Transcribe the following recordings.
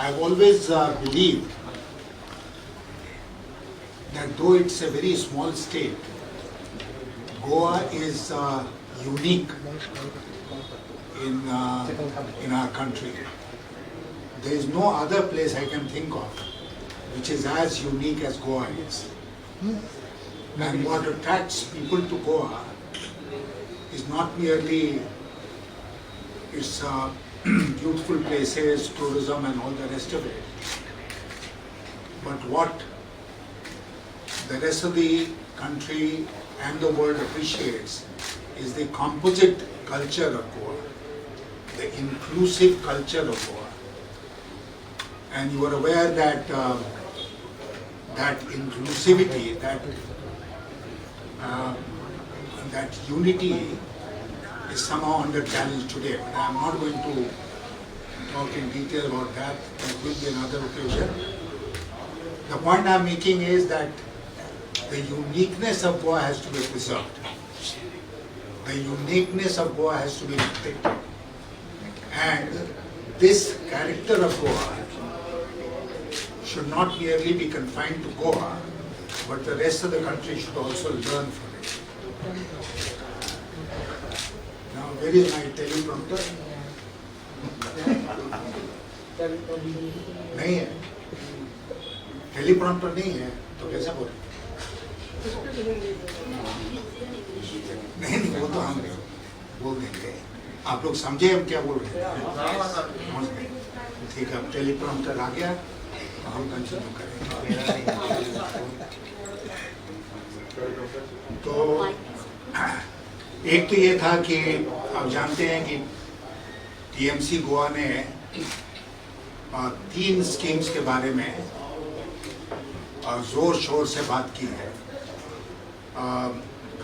I've always believed that though it's a very small state, Goa is unique in our country. There is no other place I can think of which is as unique as Goa is. And what attracts people to Goa is not merely its beautiful places, tourism and all the rest of it, but what the rest of the country and the world appreciates is the composite culture of Goa, the inclusive culture of Goa. And you are aware that that inclusivity, that unity is somehow under challenge today. But I am not going to talk in detail about that. That will be another occasion. The point I am making is that the uniqueness of Goa has to be preserved. The uniqueness of Goa has to be protected. And this character of Goa should not merely be confined to Goa, but the rest of the country should also learn from it. Now, where is my teleprompter? नहीं है, teleprompter नहीं है, तो कैसा बोले? नहीं, वो तो हम बोल देंगे. आप लोग समझे हम क्या बोल रहे हैं? ठीक है, अब teleprompter आ गया. हम कंटिन्यू करेंगे. तो एक तो ये था कि आप जानते हैं कि टीएमसी गोवा ने 3 स्कीम्स के बारे में जोर शोर से बात की है.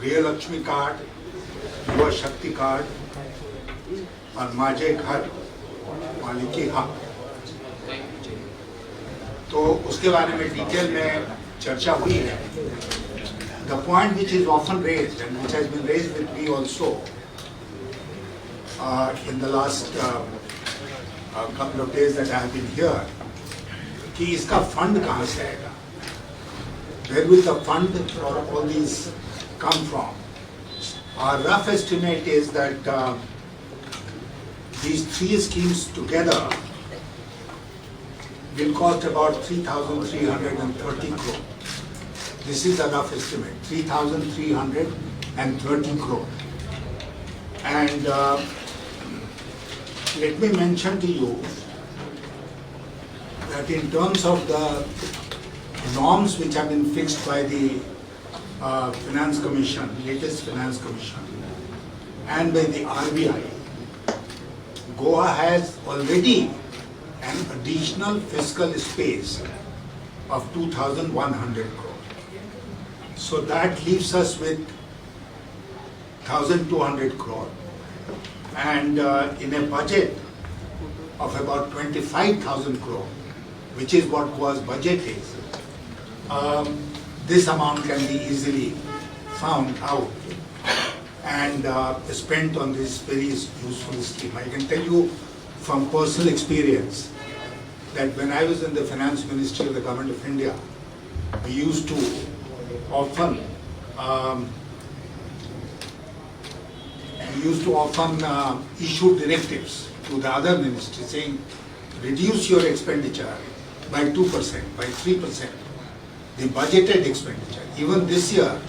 गृहलक्ष्मी कार्ड, युवा शक्ति कार्ड और माझे घर मालिकी हक. तो उसके बारे में डिटेल में चर्चा हुई है. The point which is often raised and which has been raised with me also in the last couple of days that I have been here, कि इसका फंड कहाँ से आएगा? Where will the fund for all these come from? Our rough estimate is that these 3 schemes together will cost about 3,330 crore. This is a rough estimate, 3,330 crore. And let me mention to you that in terms of the norms which have been fixed by the Finance Commission, latest Finance Commission, and by the RBI, Goa has already an additional fiscal space of 2,100 crore. So that leaves us with 1,200 crore. And in a budget of about 25,000 crore, which is what Goa's budget is, this amount can be easily found out and spent on this very useful scheme. I can tell you from personal experience that when I was in the Finance Ministry of the Government of India, we used to often issue directives to the other ministries saying, reduce your expenditure by 2%, by 3%, the budgeted expenditure. Even this year,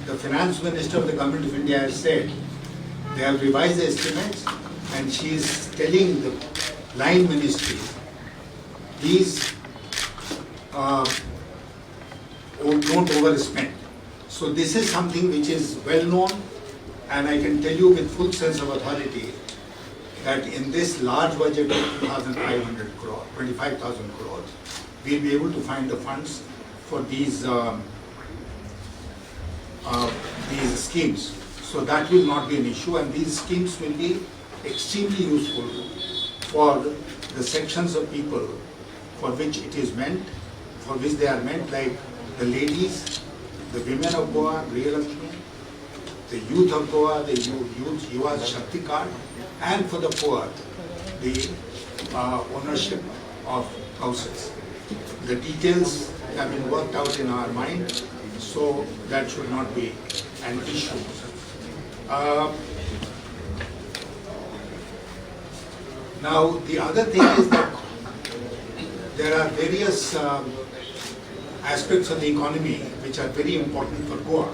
the Finance Minister of the Government of India has said they have revised the estimates and she is telling the line ministries, please don't overspend. So this is something which is well known, and I can tell you with full sense of authority that in this large budget of 2,500 crore, 25,000 crores, we'll be able to find the funds for these schemes. So that will not be an issue, and these schemes will be extremely useful for the sections of people for which it is meant, for which they are meant, like the ladies, the women of Goa, Grihalakshmi, the youth of Goa, the youth Yuva Shakti card, and for the poor, the ownership of houses. The details have been worked out in our mind, so that should not be an issue. Now, the other thing is that there are various aspects of the economy which are very important for Goa.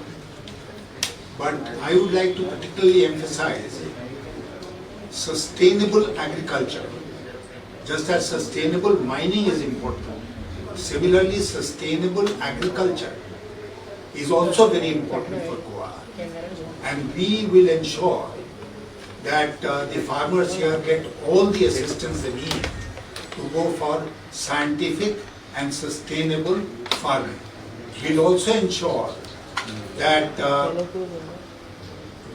But I would like to particularly emphasize sustainable agriculture. Just as sustainable mining is important, similarly sustainable agriculture is also very important for Goa. And we will ensure that the farmers here get all the assistance they need to go for scientific and sustainable farming. We'll also ensure that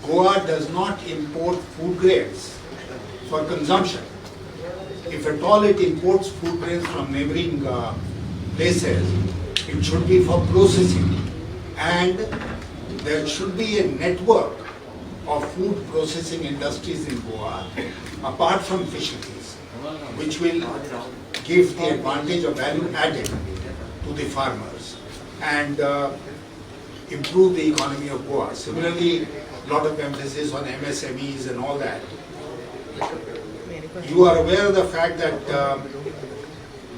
Goa does not import food grains for consumption. If at all it imports food grains from neighboring places, it should be for processing. And there should be a network of food processing industries in Goa, apart from fisheries, which will give the advantage of value added to the farmers and improve the economy of Goa. Similarly, a lot of emphasis on MSMEs and all that. You are aware of the fact that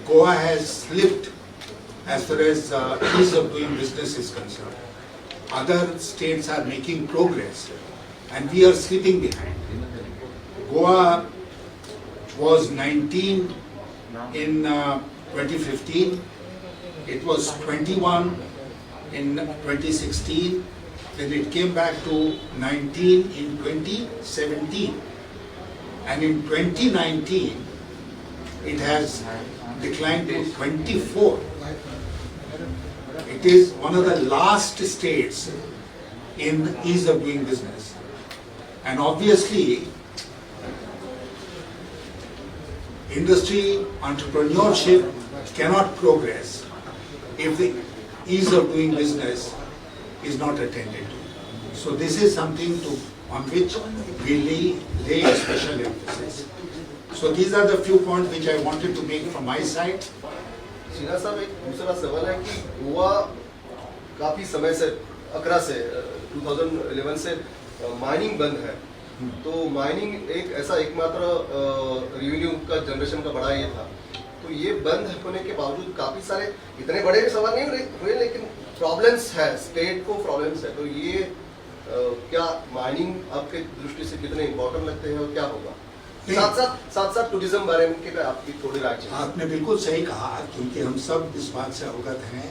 Goa has slipped as far as ease of doing business is concerned. Other states are making progress and we are slipping behind. Goa was 19 in 2015, it was 21 in 2016, then it came back to 19 in 2017. And in 2019, it has declined to 24. It is one of the last states in ease of doing business. And obviously, industry, entrepreneurship cannot progress if the ease of doing business is not attended to. So this is something on which we lay a special emphasis. So these are the few points which I wanted to make from my side. Sinha साहब, एक दूसरा सवाल है कि गोवा काफी समय से 2011 से माइनिंग बंद है, तो माइनिंग एक ऐसा एकमात्र रेवेन्यू का जनरेशन का बड़ा ये था, तो ये बंद होने के बावजूद काफी सारे इतने बड़े सवाल नहीं हुए, लेकिन प्रॉब्लम्स है, स्टेट को प्रॉब्लम्स है, तो ये क्या माइनिंग आपके दृष्टि से कितने इम्पोर्टेंट लगते हैं और क्या होगा? साथ साथ टूरिज्म बारे में क्या आपकी थोड़ी राय चाहिए? आपने बिल्कुल सही कहा, क्योंकि हम सब इस बात से अवगत हैं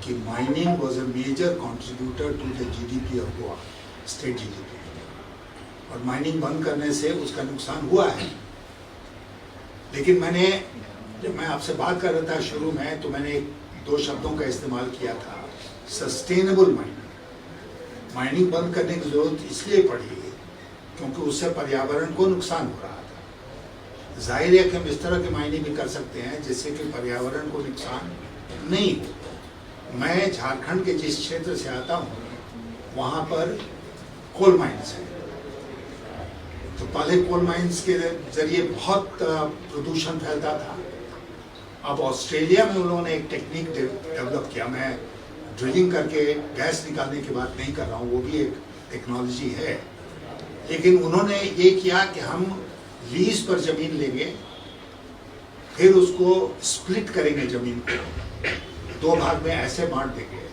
कि mining was a major contributor to the GDP of Goa, state GDP, और माइनिंग बंद करने से उसका नुकसान हुआ है। लेकिन जब मैं आपसे बात कर रहा था शुरू में, तो मैंने 2 शब्दों का इस्तेमाल किया था, सस्टेनेबल माइनिंग। माइनिंग बंद करने की जरूरत इसलिए पड़ी क्योंकि उससे पर्यावरण को नुकसान हो रहा था। जाहिर है कि हम इस तरह की माइनिंग भी कर सकते हैं जिससे कि पर्यावरण को नुकसान नहीं हो। मैं झारखंड के जिस क्षेत्र से आता हूँ, वहाँ पर कोल माइंस हैं, तो पहले कोल माइंस के जरिए बहुत प्रदूषण फैलता था। अब ऑस्ट्रेलिया में उन्होंने एक टेक्निक डेवलप किया, मैं ड्रिलिंग करके गैस निकालने की बात नहीं कर रहा हूँ, वो भी एक टेक्नोलॉजी है, लेकिन उन्होंने ये किया कि हम लीज पर जमीन लेंगे, फिर उसको स्प्लिट करेंगे, जमीन को 2 भाग में ऐसे बांट देंगे,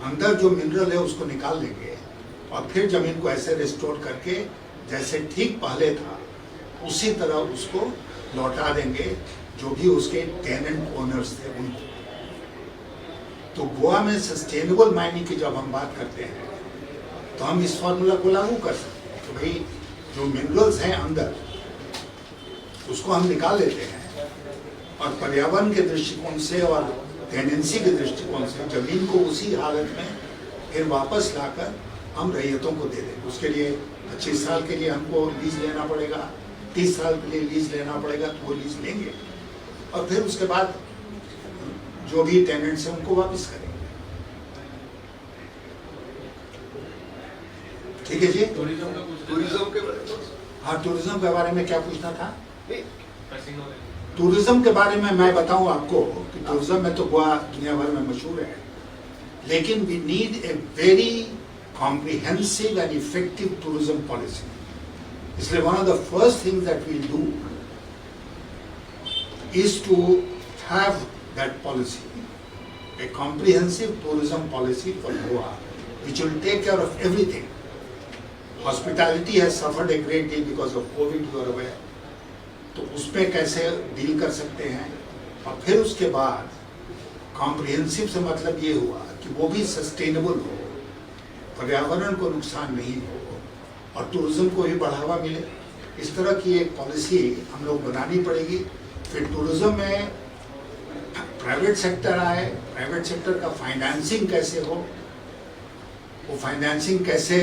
अंदर जो मिनरल है उसको निकाल देंगे और फिर जमीन को ऐसे रिस्टोर करके जैसे ठीक पहले था उसी तरह उसको लौटा देंगे जो भी उसके टेनेंट ओनर्स थे उनको। तो गोवा में सस्टेनेबल माइनिंग की जब हम बात करते हैं तो हम इस फॉर्मूला को लागू कर सकते हैं कि भाई जो मिनरल्स हैं अंदर उसको हम निकाल लेते हैं और पर्यावरण के दृष्टिकोण से और टेनेंसी के दृष्टिकोण से जमीन को उसी हालत में फिर वापस लाकर हम रैयतों को दे दें। उसके लिए 25 साल के लिए हमको लीज लेना पड़ेगा, 30 साल के लिए लीज लेना पड़ेगा, तो वो लीज लेंगे और फिर उसके बाद जो भी टेनेंट्स हैं उनको वापस करेंगे। ठीक है जी। टूरिज्म के हाँ, टूरिज्म के बारे में क्या पूछना था? टूरिज्म के बारे में मैं बताऊं आपको कि टूरिज्म में तो गोवा दुनिया भर में मशहूर है, लेकिन we need a very comprehensive and effective tourism policy. इसलिए one of the first things that we do is to have that policy, a comprehensive tourism policy for Goa, which will take care of everything. Hospitality has suffered a great deal because of COVID, you are aware. तो उसमें कैसे deal कर सकते हैं, और फिर उसके बाद कॉम्प्रिहेंसिव से मतलब ये हुआ कि वो भी सस्टेनेबल हो, पर्यावरण को नुकसान नहीं हो और टूरिज्म को भी बढ़ावा मिले. इस तरह की एक पॉलिसी हम लोग बनानी पड़ेगी. फिर टूरिज्म में प्राइवेट सेक्टर आए, प्राइवेट सेक्टर का फाइनेंसिंग कैसे हो, वो फाइनेंसिंग कैसे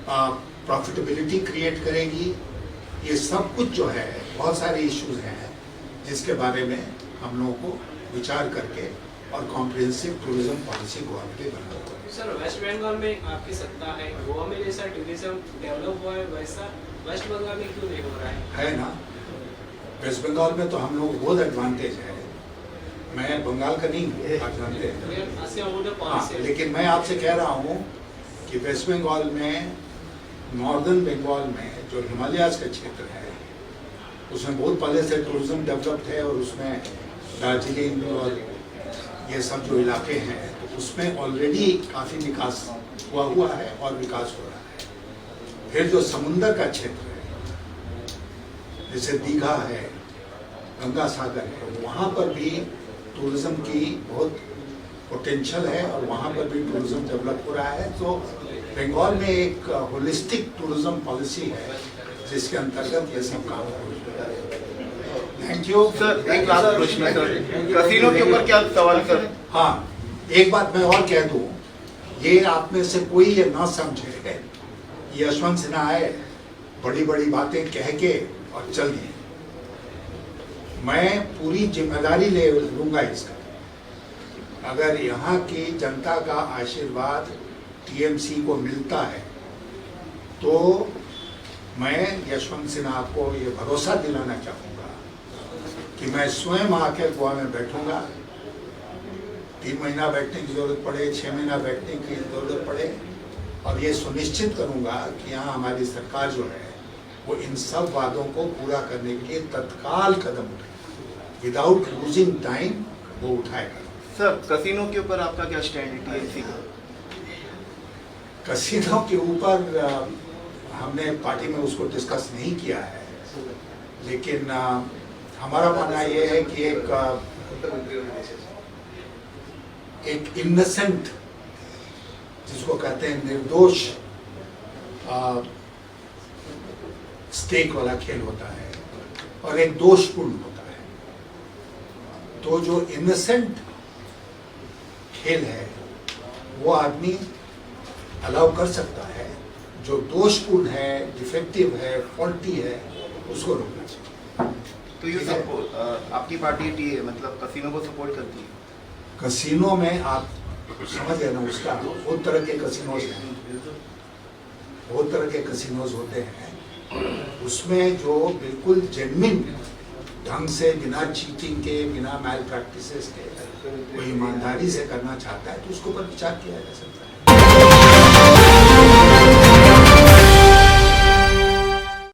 प्रॉफिटेबिलिटी क्रिएट करेगी, ये सब कुछ जो है बहुत सारे इश्यूज हैं जिसके बारे में हम लोगों को विचार करके और कॉम्प्रिहेंसिव टूरिज्म पॉलिसी गोवा के लिए बनाना होगा. सर, वेस्ट बंगाल में आपकी सत्ता है, गोवा में जैसा टूरिज्म डेवलप हुआ है वैसा वेस्ट बंगाल में क्यों नहीं हो रहा है ना. वेस्ट बंगाल में तो हम लोग बहुत एडवांटेज है. मैं बंगाल का नहीं हूँ, आप जानते हैं. हाँ, लेकिन मैं आपसे कह रहा हूँ कि वेस्ट बंगाल में, नॉर्दर्न बंगाल में जो हिमालयाज का क्षेत्र है उसमें बहुत पहले से टूरिज्म डेवलप्ड है और उसमें दार्जिलिंग और ये सब जो इलाके हैं तो उसमें ऑलरेडी काफ़ी विकास हुआ है और विकास हो रहा है. फिर जो समुंदर का क्षेत्र है जैसे दीघा है, गंगा सागर है, वहाँ पर भी टूरिज्म की बहुत पोटेंशियल है और वहाँ पर भी टूरिज्म डेवलप हो रहा है. तो बंगाल में एक होलिस्टिक टूरिज्म पॉलिसी है जिसके अंतर्गत ये सब काम हो रहा है. Thank you sir. एक लास्ट प्रश्न सर, कैसीनो के ऊपर क्या सवाल सर? हाँ, एक बात मैं और कह दूँ, ये आप में से कोई ये ना समझे यशवंत सिन्हा आए, बड़ी बड़ी बातें कह के और चल दिए. मैं पूरी जिम्मेदारी ले लूंगा इसका. अगर यहाँ की जनता का आशीर्वाद टीएमसी को मिलता है तो मैं यशवंत सिन्हा को ये भरोसा दिलाना चाहूँगा कि मैं स्वयं आकर गोवा में बैठूंगा. 3 महीना बैठने की जरूरत पड़े, 6 महीना बैठने की जरूरत पड़े, और ये सुनिश्चित करूँगा कि यहाँ हमारी सरकार जो है वो इन सब वादों को पूरा करने के लिए तत्काल कदम उठाए, विदाउट लूजिंग टाइम वो उठाएगा. सर, कैसीनो के ऊपर आपका क्या स्टैंड है टीएमसी का? कैसीनो के ऊपर हमने पार्टी में उसको डिस्कस नहीं किया है, लेकिन हमारा मानना ये है कि एक इनोसेंट, जिसको कहते हैं निर्दोष स्टेक वाला खेल होता है और एक दोषपूर्ण होता है. तो जो इनोसेंट खेल है वो आदमी अलाउ कर सकता है, जो दोषपूर्ण है, डिफेक्टिव है, फॉल्टी है, उसको रोकना चाहिए. तो ये सपोर्ट आपकी पार्टी मतलब कैसीनो को सपोर्ट करती है? कैसीनो में आप समझ गए ना, उसका बहुत तरह के कैसीनोज हैं, बहुत तरह के कैसीनोज होते हैं. उसमें जो बिल्कुल जेन्युइन ढंग से, बिना चीटिंग के, बिना मैल प्रैक्टिसेस के, कोई ईमानदारी से करना चाहता है तो उसके ऊपर विचार किया जा सकता है.